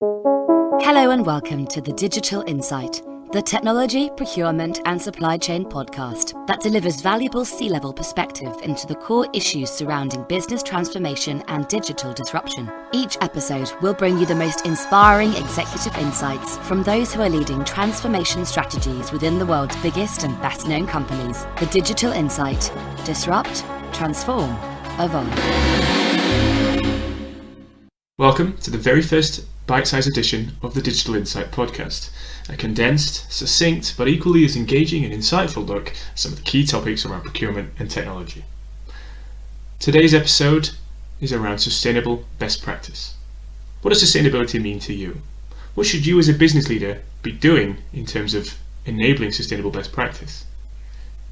Hello and welcome to The Digital Insight, the technology, procurement and supply chain podcast that delivers valuable C-level perspective into the core issues surrounding business transformation and digital disruption. Each episode will bring you the most inspiring executive insights from those who are leading transformation strategies within the world's biggest and best-known companies. The Digital Insight. Disrupt, transform, evolve. Welcome to the very first bite-sized edition of the Digital Insight podcast, a condensed, succinct, but equally as engaging and insightful look at some of the key topics around procurement and technology. Today's episode is around sustainable best practice. What does sustainability mean to you? What should you as a business leader be doing in terms of enabling sustainable best practice?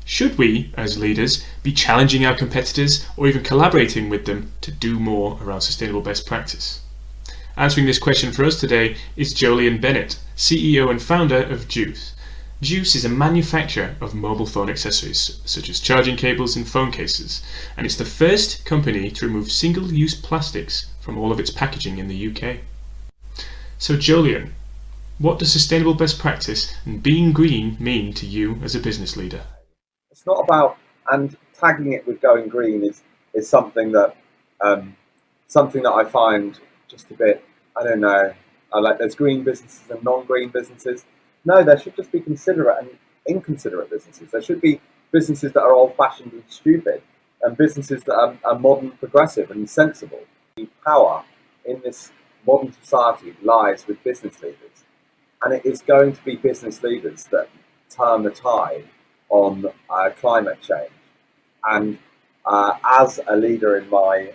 Should we, as leaders, be challenging our competitors or even collaborating with them to do more around sustainable best practice? Answering this question for us today is Jolyon Bennet, CEO and founder of Juice. Juice is a manufacturer of mobile phone accessories, such as charging cables and phone cases, and it's the first company to remove single-use plastics from all of its packaging in the UK. So Jolyon, what does sustainable best practice and being green mean to you as a business leader? It's not about, and tagging it with going green is something that I find just a bit, I don't know, there's green businesses and non-green businesses. No, there should just be considerate and inconsiderate businesses. There should be businesses that are old-fashioned and stupid, and businesses that are modern, progressive and sensible. The power in this modern society lies with business leaders, and it is going to be business leaders that turn the tide on climate change. And as a leader in my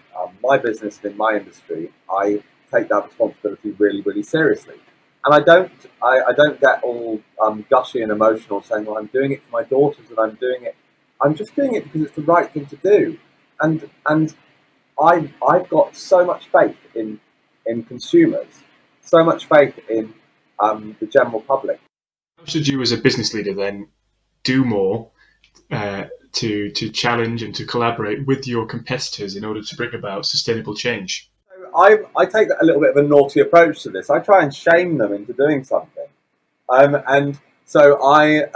business and in my industry, I take that responsibility really, really seriously. And I don't get all gushy and emotional saying, well, I'm doing it for my daughters and I'm just doing it because it's the right thing to do. And I've got so much faith in consumers, so much faith in the general public. How should you as a business leader then do more to challenge and to collaborate with your competitors in order to bring about sustainable change? I take a little bit of a naughty approach to this. I try and shame them into doing something. And so I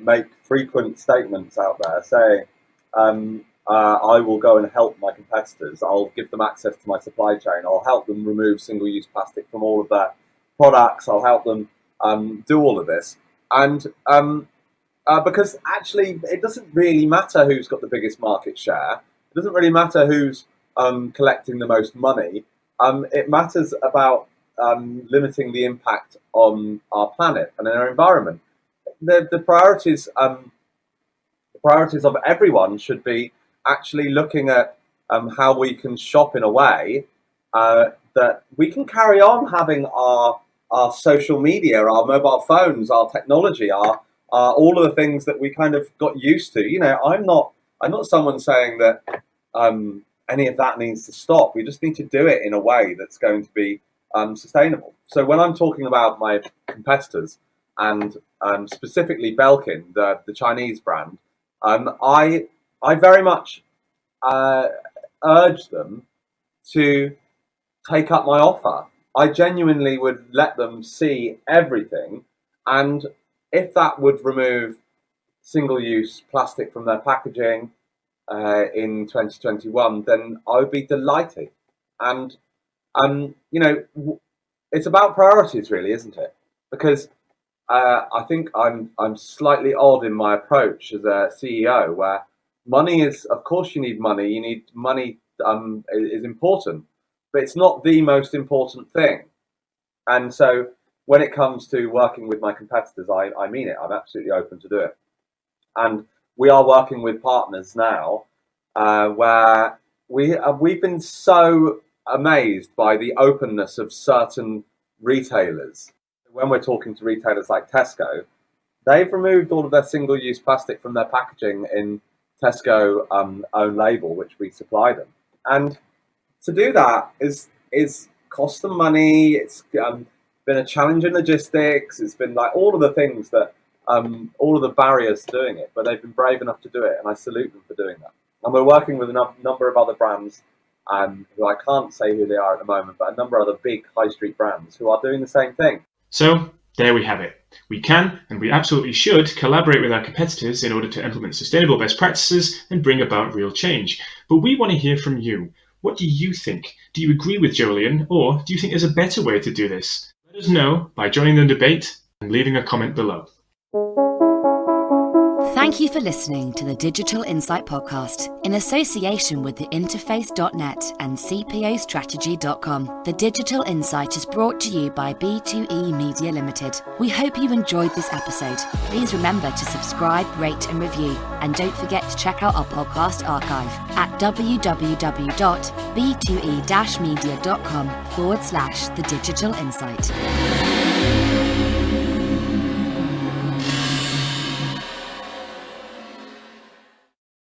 make frequent statements out there saying, I will go and help my competitors. I'll give them access to my supply chain. I'll help them remove single-use plastic from all of their products. I'll help them do all of this. And because actually it doesn't really matter who's got the biggest market share. It doesn't really matter who's collecting the most money. It matters about limiting the impact on our planet and our environment. The priorities of everyone should be actually looking at how we can shop in a way that we can carry on having our social media, our mobile phones, our technology, our all of the things that we kind of got used to. You know, I'm not someone saying that any of that needs to stop. We just need to do it in a way that's going to be sustainable. So when I'm talking about my competitors and specifically Belkin, the Chinese brand, I very much urge them to take up my offer. I genuinely would let them see everything, and if that would remove single-use plastic from their packaging in 2021, then I would be delighted. And you know, it's about priorities, really, isn't it? Because I think I'm slightly odd in my approach as a CEO, where money is, of course, you need money. You need money is important, but it's not the most important thing. And so when it comes to working with my competitors, I mean it. I'm absolutely open to do it. And we are working with partners now where we've been so amazed by the openness of certain retailers. When we're talking to retailers like Tesco, they've removed all of their single-use plastic from their packaging in Tesco own label, which we supply them. And to do that is cost them money. It's been a challenge in logistics. It's been like all of the things that all of the barriers to doing it, but they've been brave enough to do it, and I salute them for doing that. And we're working with a number of other brands who I can't say who they are at the moment, but a number of other big high street brands who are doing the same thing. So there we have it. We can, and we absolutely should, collaborate with our competitors in order to implement sustainable best practices and bring about real change. But we want to hear from you. What do you think? Do you agree with Jolyon, or do you think there's a better way to do this? Let us know by joining the debate and leaving a comment below. Thank you for listening to the Digital Insight Podcast. In association with the Interface.net and CPOstrategy.com, the Digital Insight is brought to you by B2E Media Limited. We hope you enjoyed this episode. Please remember to subscribe, rate and review. And don't forget to check out our podcast archive at www.b2e-media.com/The Digital Insight.